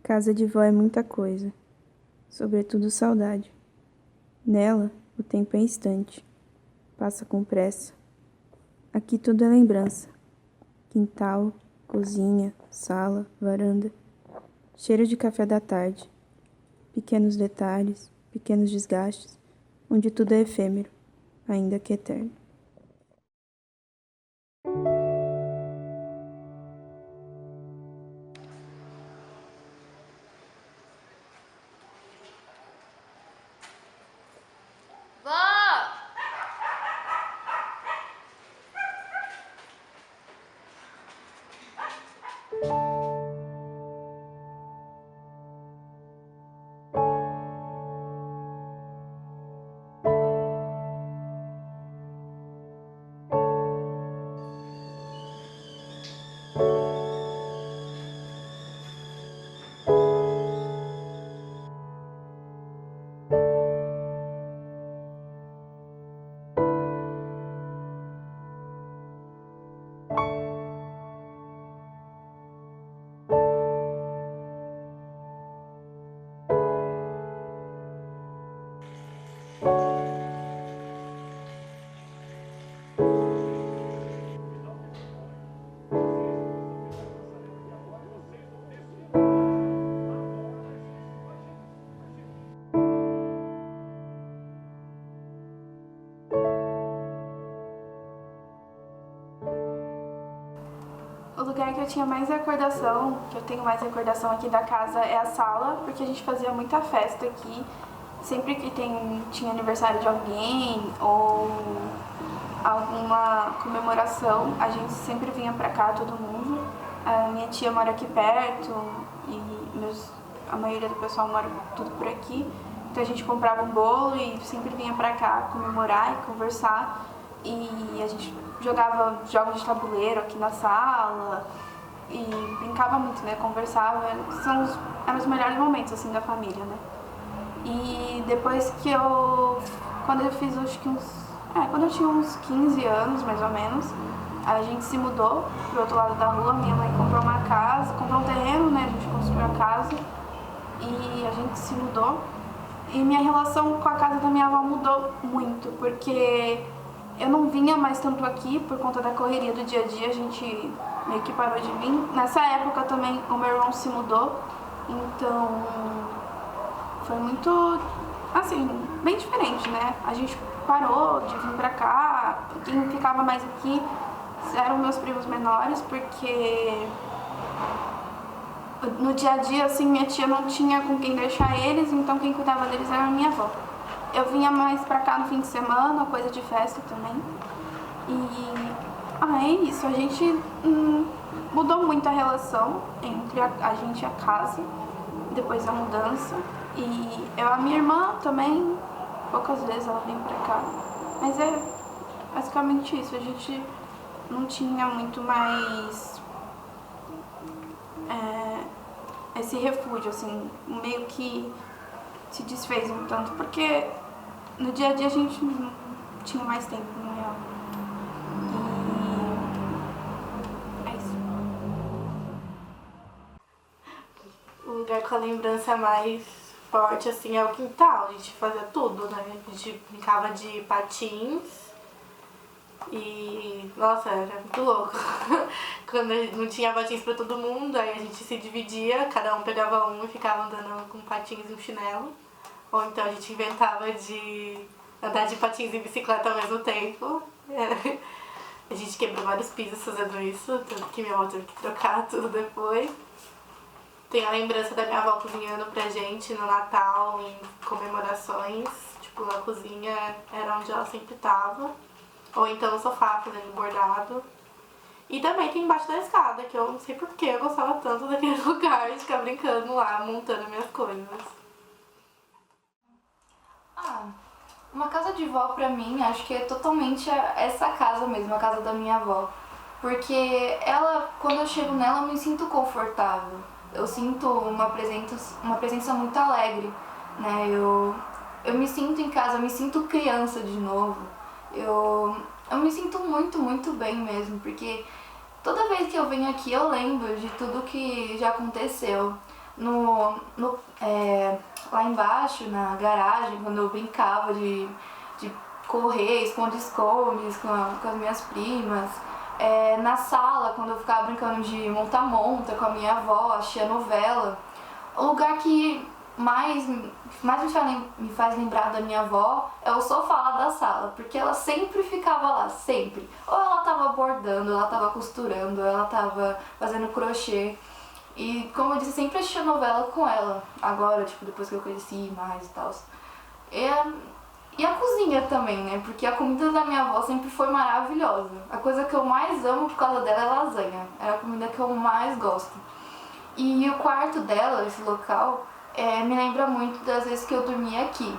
Casa de vó é muita coisa, sobretudo saudade. Nela, o tempo é instante, passa com pressa. Aqui tudo é lembrança. Quintal, cozinha, sala, varanda. Cheiro de café da tarde. Pequenos detalhes, pequenos desgastes, onde tudo é efêmero, ainda que eterno. Vó! O lugar que eu tinha mais recordação, que eu tenho mais recordação aqui da casa, é a sala, porque a gente fazia muita festa aqui. Sempre que tinha aniversário de alguém ou alguma comemoração, a gente sempre vinha pra cá, todo mundo. A minha tia mora aqui perto e a maioria do pessoal mora tudo por aqui. Então a gente comprava um bolo e sempre vinha pra cá comemorar e conversar. E a gente jogava jogos de tabuleiro aqui na sala e brincava muito, né? Conversava. Eram os melhores momentos, assim, da família, né? E depois quando eu fiz, acho que quando eu tinha uns 15 anos, mais ou menos, a gente se mudou pro outro lado da rua. Minha mãe comprou uma casa, comprou um terreno, né? A gente construiu a casa e a gente se mudou. E minha relação com a casa da minha avó mudou muito, porque eu não vinha mais tanto aqui por conta da correria do dia a dia, a gente meio que parou de vir. Nessa época também o meu irmão se mudou, então foi muito, assim, bem diferente, né? A gente parou de vir pra cá, quem ficava mais aqui eram meus primos menores, porque no dia a dia, assim, minha tia não tinha com quem deixar eles, então quem cuidava deles era a minha avó. Eu vinha mais pra cá no fim de semana, coisa de festa também. E é isso, a gente mudou muito a relação entre a gente e a casa, depois da mudança. E a minha irmã também, poucas vezes ela vem pra cá. Mas é basicamente isso, a gente não tinha muito mais esse refúgio, assim, meio que se desfez um tanto, porque no dia a dia a gente não tinha mais tempo, na real. E é isso. O lugar com a lembrança mais forte, assim, é o quintal. A gente fazia tudo, né? A gente brincava de patins e, nossa, era muito louco. Quando não tinha patins pra todo mundo, aí a gente se dividia, cada um pegava um e ficava andando com patins e um chinelo. Ou então a gente inventava de andar de patins e bicicleta ao mesmo tempo. A gente quebrou vários pisos fazendo isso, tanto que minha avó teve que trocar tudo depois. Tem a lembrança da minha avó cozinhando pra gente no Natal, em comemorações, tipo, na cozinha era onde ela sempre tava. Ou então no sofá, fazendo bordado. E também tem embaixo da escada, que eu não sei porque eu gostava tanto daquele lugar, de ficar brincando lá, montando minhas coisas. Uma casa de vó pra mim, acho que é totalmente essa casa mesmo, a casa da minha avó. Porque ela, quando eu chego nela, eu me sinto confortável. Eu sinto uma presença muito alegre, né? Eu me sinto em casa, eu me sinto criança de novo. Eu me sinto muito, muito bem mesmo, porque toda vez que eu venho aqui eu lembro de tudo que já aconteceu. Lá embaixo, na garagem, quando eu brincava de correr, esconde-escondes com as minhas primas. Na sala, quando eu ficava brincando de monta-monta com a minha avó, assistia novela. O lugar que mais me faz lembrar da minha avó é o sofá lá da sala, porque ela sempre ficava lá, sempre. Ou ela estava bordando, ou ela estava costurando, ou ela estava fazendo crochê. E como eu disse, sempre assistia novela com ela, agora, tipo, depois que eu cresci mais e tal. E a cozinha também, né? Porque a comida da minha avó sempre foi maravilhosa. A coisa que eu mais amo por causa dela é lasanha. É a comida que eu mais gosto. E o quarto dela, esse local, me lembra muito das vezes que eu dormia aqui.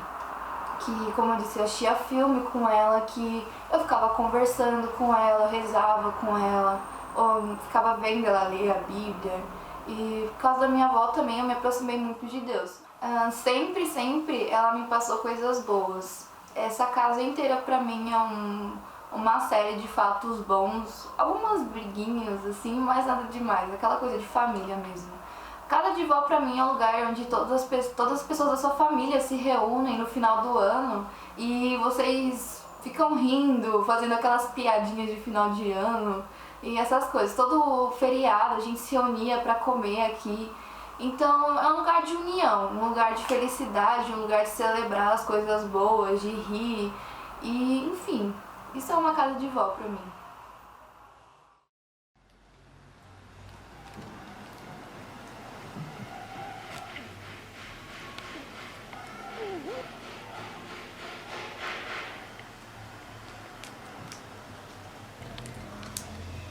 Que, como eu disse, eu assistia filme com ela, que eu ficava conversando com ela, rezava com ela, ou ficava vendo ela ler a Bíblia. E por causa da minha avó também eu me aproximei muito de Deus. Sempre ela me passou coisas boas. Essa casa inteira pra mim é uma série de fatos bons, algumas briguinhas assim, mas nada demais, aquela coisa de família mesmo. Casa de vó pra mim é um lugar onde todas as pessoas da sua família se reúnem no final do ano e vocês ficam rindo, fazendo aquelas piadinhas de final de ano e essas coisas. Todo feriado a gente se reunia pra comer aqui. Então é um lugar de união, um lugar de felicidade, um lugar de celebrar as coisas boas, de rir e enfim, isso é uma casa de vó pra mim.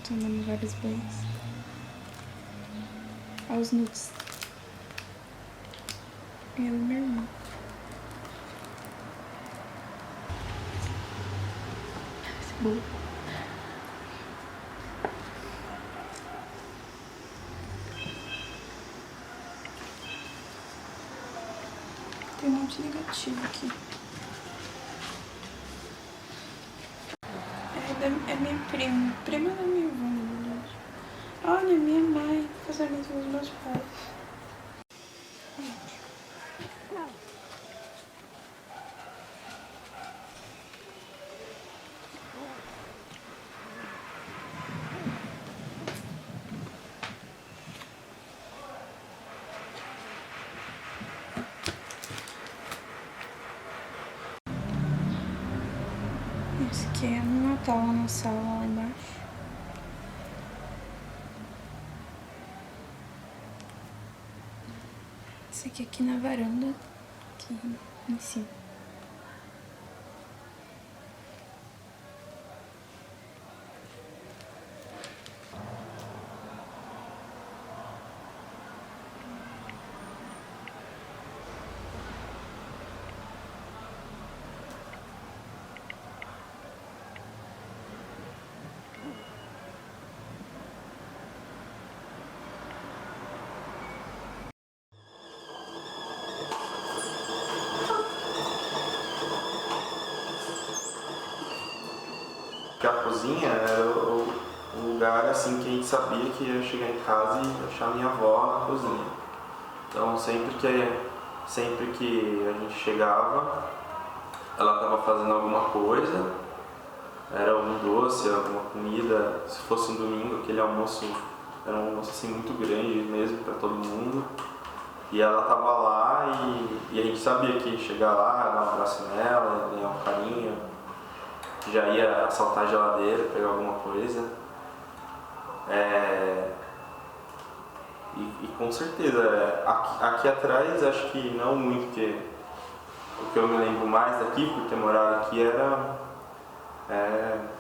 Tomando vários banhos. Olha os nudes. Eu e meu irmão. Boa. Tem um monte de negativo aqui. É minha prima da minha avó, na verdade. Olha, minha mãe, casamento dos meus pais. Esse aqui é o Natal lá na sala, lá embaixo. Esse aqui na varanda, aqui em cima. Que a cozinha era o lugar assim que a gente sabia que ia chegar em casa e achar minha avó na cozinha. Então sempre que a gente chegava, ela estava fazendo alguma coisa, era um doce, alguma comida, se fosse um domingo, aquele almoço era um almoço assim muito grande mesmo para todo mundo. E ela estava lá e a gente sabia que ia chegar lá, dar um abraço nela, ganhar um carinho. Já ia assaltar a geladeira, pegar alguma coisa. E com certeza, aqui atrás, acho que não muito, porque o que eu me lembro mais daqui, por ter morado aqui, era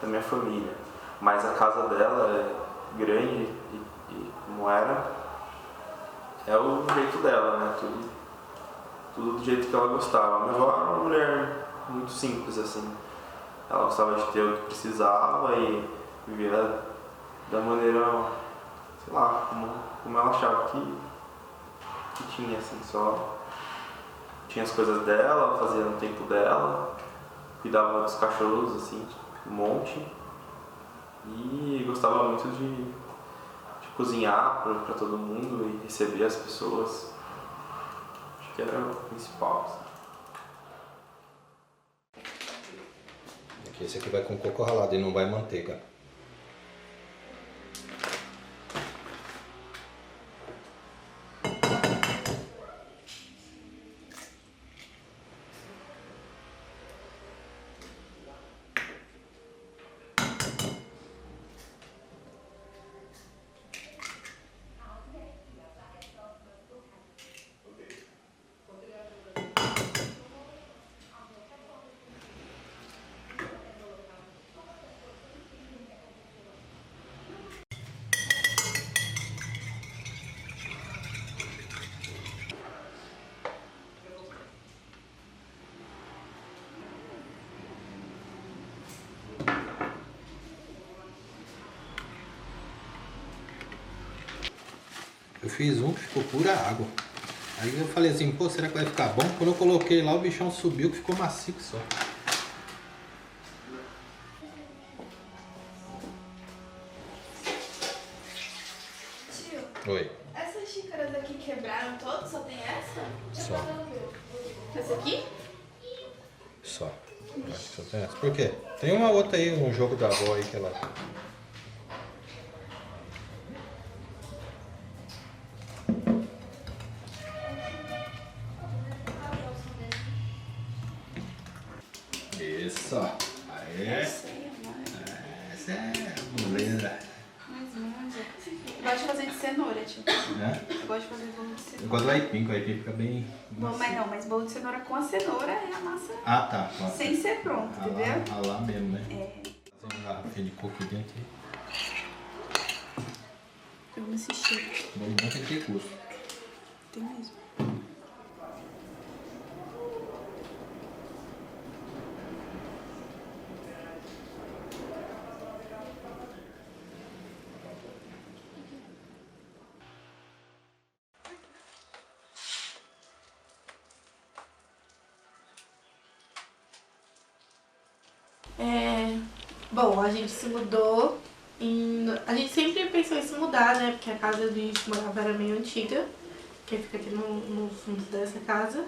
da minha família. Mas a casa dela é grande e como era, é o jeito dela, né? Tudo do jeito que ela gostava. A minha avó era uma mulher muito simples, assim. Ela gostava de ter o que precisava e vivia da maneira, sei lá, como ela achava que tinha, assim, só tinha as coisas dela, fazia no tempo dela, cuidava dos cachorros, assim, um monte, e gostava muito de cozinhar para todo mundo e receber as pessoas. Acho que era o principal. Assim. Aqui, esse aqui vai com coco ralado e não vai manteiga. Eu fiz um que ficou pura água. Aí eu falei assim, pô, será que vai ficar bom? Quando eu coloquei lá, o bichão subiu, que ficou macio só. Tio, Oi. essas xícaras aqui quebraram todas? Só tem essa? Só. Essa aqui? Só. Acho que só tem essa. Por quê? Tem uma outra aí, um jogo da avó aí que ela... Isso. Aê. Essa é beleza. Mas manja. Eu gosto de fazer de cenoura, tio. Né? Eu gosto de fazer bolo de Eu cenoura. gosto do aipim, que o aipim fica bem... Bom, mas não, mas bolo de cenoura com a cenoura é a massa Ah, tá. Nossa. sem ser pronto, entendeu? Ralar mesmo, né? É. Fazer uma garrafinha de coco aqui dentro. Eu amo esse cheiro. Bolo bom tem que ter custo. Tem mesmo. Bom, a gente se mudou a gente sempre pensou em se mudar, né? Porque a casa onde a gente morava era meio antiga, que fica aqui no fundo dessa casa.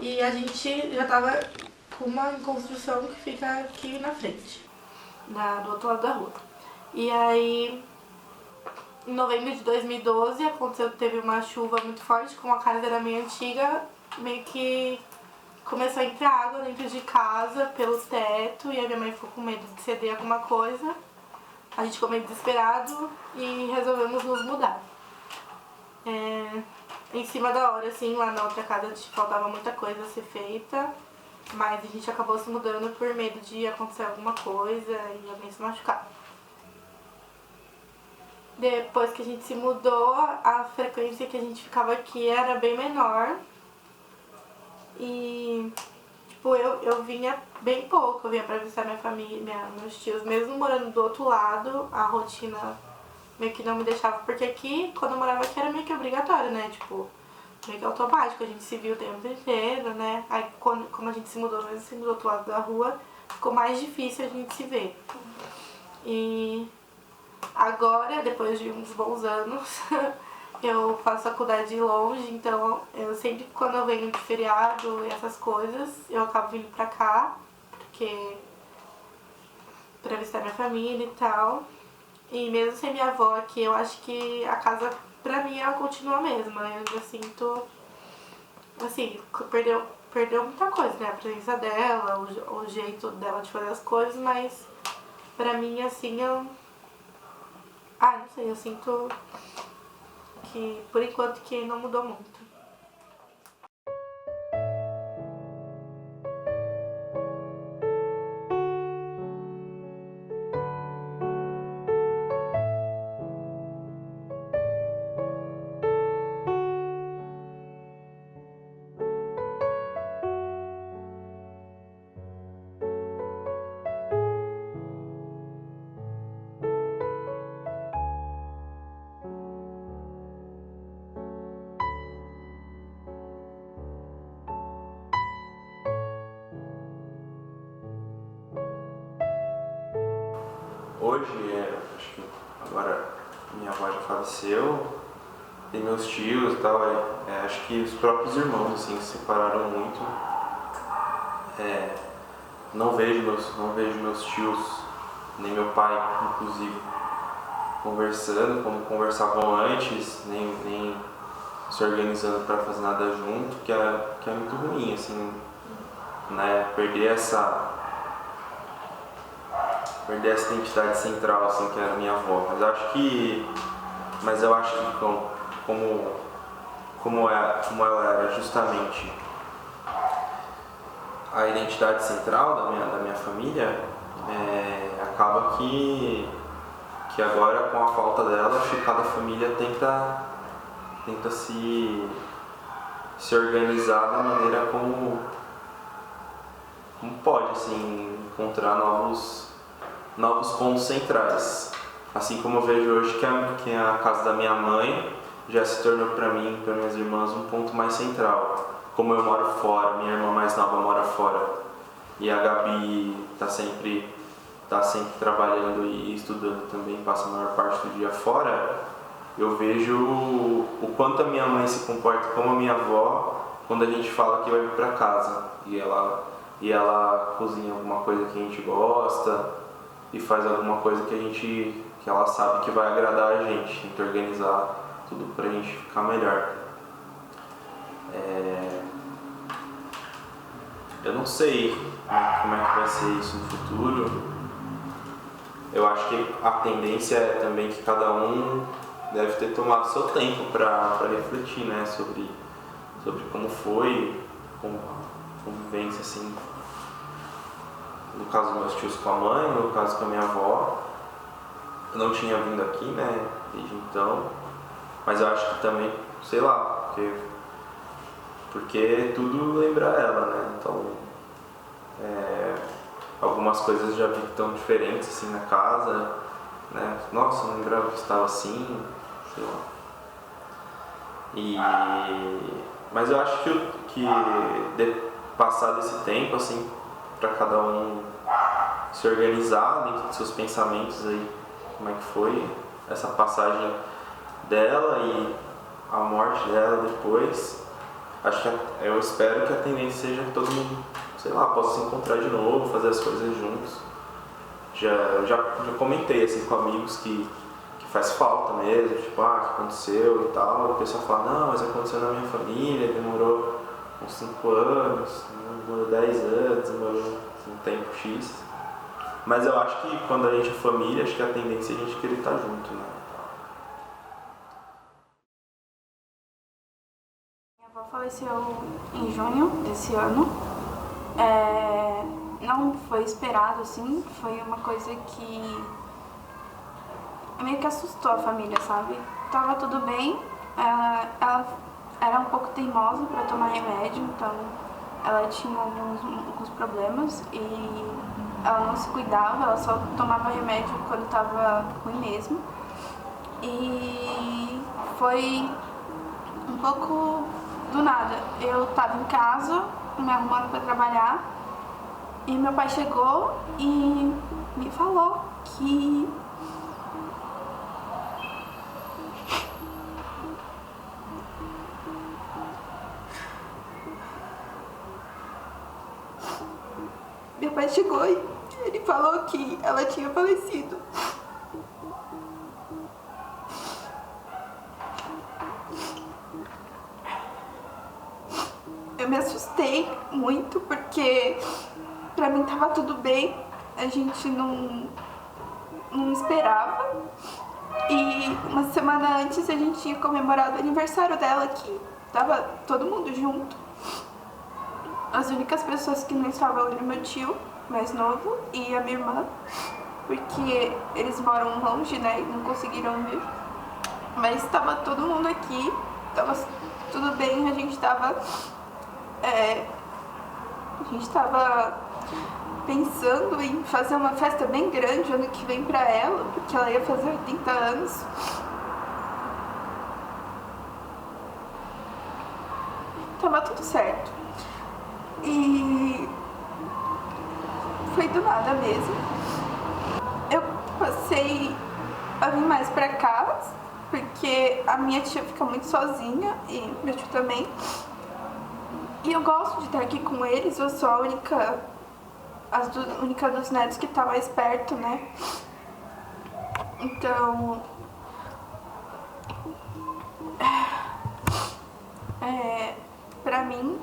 E a gente já tava com uma construção que fica aqui na frente, do outro lado da rua. E aí, em novembro de 2012, teve uma chuva muito forte, como a casa era meio antiga, meio que começou a entrar água dentro de casa, pelo teto, e a minha mãe ficou com medo de ceder alguma coisa. A gente ficou meio desesperado e resolvemos nos mudar. Em cima da hora, assim, lá na outra casa faltava muita coisa a ser feita, mas a gente acabou se mudando por medo de acontecer alguma coisa e alguém se machucar. Depois que a gente se mudou, a frequência que a gente ficava aqui era bem menor. E, tipo, eu vinha bem pouco, eu vinha pra visitar minha família, meus tios, mesmo morando do outro lado, a rotina meio que não me deixava, porque aqui, quando eu morava aqui, era meio que obrigatório, né, tipo, meio que automático, a gente se viu o tempo inteiro, né, aí como a gente se mudou, mesmo assim, do outro lado da rua, ficou mais difícil a gente se ver. E agora, depois de uns bons anos, eu faço faculdade longe, então eu sempre, quando eu venho de feriado e essas coisas, eu acabo vindo pra cá, porque pra visitar minha família e tal. E mesmo sem minha avó aqui, eu acho que a casa, pra mim, ela continua a mesma. Eu já sinto, assim, perdeu muita coisa, né? A presença dela, o jeito dela de fazer as coisas, mas pra mim, assim, não sei, eu sinto que por enquanto que não mudou muito. Hoje, acho que agora minha avó já faleceu, tem meus tios e tal, acho que os próprios irmãos assim, se separaram muito. Não vejo meus tios, nem meu pai, inclusive, conversando como conversavam antes, nem se organizando para fazer nada junto, que é muito ruim, assim, né? Perder essa identidade central, assim, que era a minha avó. Mas eu acho que como ela era justamente a identidade central da minha família, acaba que agora, com a falta dela, acho que cada família tenta se organizar da maneira como pode, assim, encontrar novos pontos centrais. Assim como eu vejo hoje que a casa da minha mãe já se tornou para mim e para minhas irmãs um ponto mais central. Como eu moro fora, minha irmã mais nova mora fora e a Gabi tá sempre trabalhando e estudando também, passa a maior parte do dia fora, eu vejo o quanto a minha mãe se comporta como a minha avó quando a gente fala que vai vir para casa e ela cozinha alguma coisa que a gente gosta e faz alguma coisa que ela sabe que vai agradar a gente, tenta organizar tudo pra gente ficar melhor. Eu não sei como é que vai ser isso no futuro. Eu acho que a tendência é também que cada um deve ter tomado seu tempo para refletir, né, sobre como foi a convivência, assim, no caso dos meus tios com a mãe, no caso com a minha avó. Eu não tinha vindo aqui, né, desde então, mas eu acho que também, sei lá, porque tudo lembra ela, né, então algumas coisas já vi que estão diferentes, assim, na casa, né, nossa, não lembrava que estava assim, sei lá. Mas eu acho que passado esse tempo, assim, para cada um se organizar dentro dos seus pensamentos aí, como é que foi essa passagem dela e a morte dela depois. Eu espero que a tendência seja que todo mundo, sei lá, possa se encontrar de novo, fazer as coisas juntos. Já comentei assim com amigos que faz falta mesmo, tipo, o que aconteceu e tal. O pessoal fala, não, mas aconteceu na minha família, demorou uns 5 anos, demorou 10 anos, demorou um tempo X. Mas eu acho que quando a gente é família, acho que a tendência é a gente querer estar junto, né? Minha avó faleceu em junho desse ano. Não foi esperado, assim, foi uma coisa que meio que assustou a família, sabe? Tava tudo bem, ela era um pouco teimosa para tomar remédio, então ela tinha alguns problemas e ela não se cuidava, ela só tomava remédio quando tava ruim mesmo. E foi um pouco do nada. Eu tava em casa, me arrumando para trabalhar, e meu pai chegou e me falou que ele falou que ela tinha falecido. Eu me assustei muito porque pra mim tava tudo bem, a gente não esperava. E uma semana antes a gente tinha comemorado o aniversário dela aqui, tava todo mundo junto. As únicas pessoas que não estavam eram meu tio mais novo e a minha irmã, porque eles moram longe, né, e não conseguiram vir. Mas estava todo mundo aqui, estava tudo bem, a gente estava pensando em fazer uma festa bem grande ano que vem pra ela, porque ela ia fazer 80 anos. Tava tudo certo. E foi do nada mesmo. Eu passei a vir mais pra cá, porque a minha tia fica muito sozinha e meu tio também. E eu gosto de estar aqui com eles, eu sou a única dos netos que tá mais perto, né? Então, pra mim,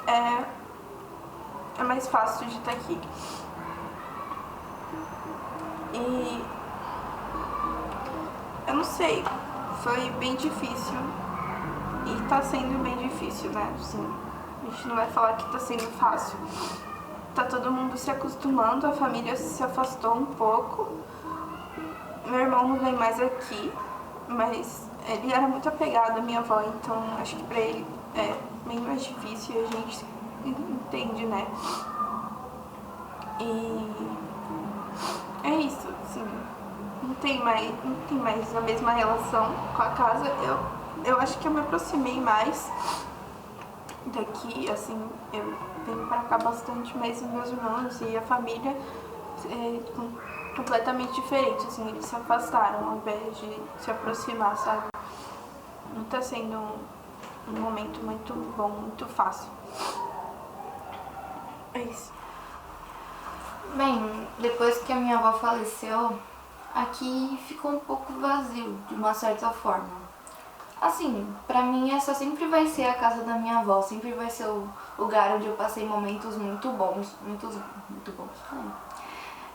é mais fácil de estar aqui. E eu não sei, foi bem difícil e tá sendo bem difícil, né? Assim, a gente não vai falar que tá sendo fácil. Tá todo mundo se acostumando, a família se afastou um pouco. Meu irmão não vem mais aqui, mas ele era muito apegado à minha avó, então acho que pra ele é bem mais difícil e a gente entende, né? E é isso, assim, não tem mais a mesma relação com a casa. Eu acho que eu me aproximei mais daqui, assim, eu venho pra cá bastante, mas os meus irmãos e a família completamente diferentes, assim, eles se afastaram ao invés de se aproximar, sabe? Não tá sendo um momento muito bom, muito fácil. É isso. Bem, depois que a minha avó faleceu, aqui ficou um pouco vazio, de uma certa forma. Assim, pra mim essa sempre vai ser a casa da minha avó, sempre vai ser o lugar onde eu passei momentos muito bons, muito bons.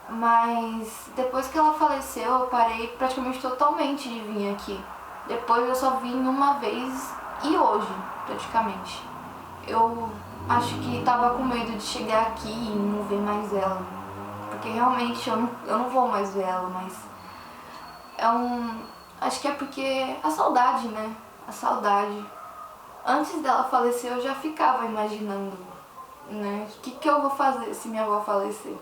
Mas depois que ela faleceu, eu parei praticamente totalmente de vir aqui. Depois eu só vim uma vez e hoje, praticamente. Eu acho que tava com medo de chegar aqui e não ver mais ela. Porque realmente eu não vou mais ver ela, mas acho que é porque a saudade, né? A saudade. Antes dela falecer eu já ficava imaginando, né? O que eu vou fazer se minha avó falecer?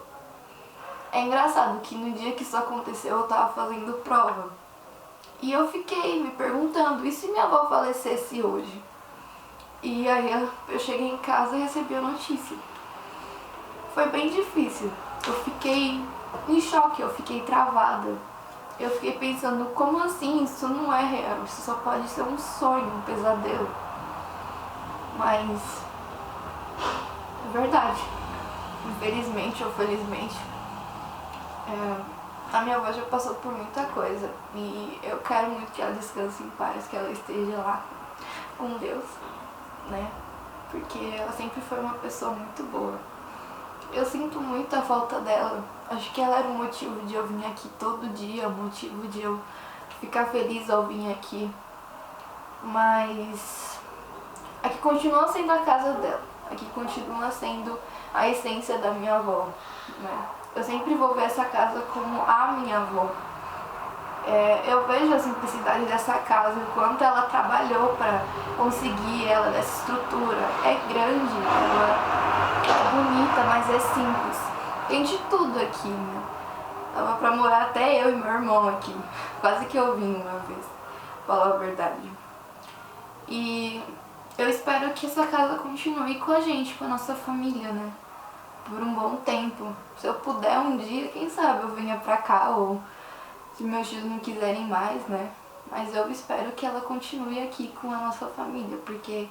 É engraçado que no dia que isso aconteceu eu tava fazendo prova. E eu fiquei me perguntando, e se minha avó falecesse hoje? E aí eu cheguei em casa e recebi a notícia. Foi bem difícil. Eu fiquei em choque, eu fiquei travada. Eu fiquei pensando, como assim? Isso não é real, isso só pode ser um sonho, um pesadelo. Mas é verdade. Infelizmente ou felizmente, a minha avó já passou por muita coisa. E eu quero muito que ela descanse em paz, que ela esteja lá com Deus, né? Porque ela sempre foi uma pessoa muito boa. Eu sinto muito a falta dela. Acho que ela era o motivo de eu vir aqui todo dia, o motivo de eu ficar feliz ao vir aqui. Mas aqui continua sendo a casa dela. Aqui continua sendo a essência da minha avó, né? Eu sempre vou ver essa casa como a minha avó. Eu vejo a simplicidade dessa casa, o quanto ela trabalhou para conseguir ela dessa estrutura. É grande, ela é bonita, mas é simples. Tem de tudo aqui, né? Dava pra morar até eu e meu irmão aqui. Quase que eu vim uma vez, pra falar a verdade. E eu espero que essa casa continue com a gente, com a nossa família, né? Por um bom tempo. Se eu puder um dia, quem sabe eu venha pra cá, ou se meus tios não quiserem mais, né? Mas eu espero que ela continue aqui com a nossa família, porque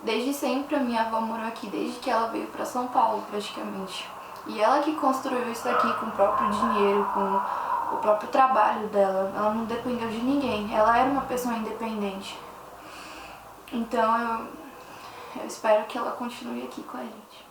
desde sempre a minha avó morou aqui, desde que ela veio pra São Paulo, praticamente. E ela que construiu isso aqui com o próprio dinheiro, com o próprio trabalho dela. Ela não dependeu de ninguém, ela era uma pessoa independente. Então eu espero que ela continue aqui com a gente.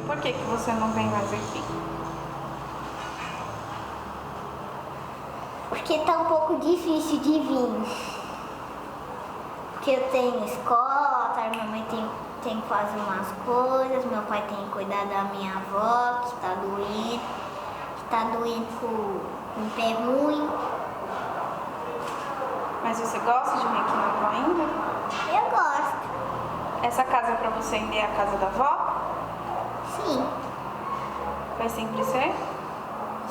Por que você não vem mais aqui? Porque tá um pouco difícil de vir. Porque eu tenho escola, tá? Minha mãe tem que fazer umas coisas, meu pai tem que cuidar da minha avó, que tá doente com um pé ruim. Mas você gosta de vir aqui na avó ainda? Eu gosto. Essa casa pra você ainda é a casa da avó? Sim. Vai sempre ser?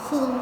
Sim.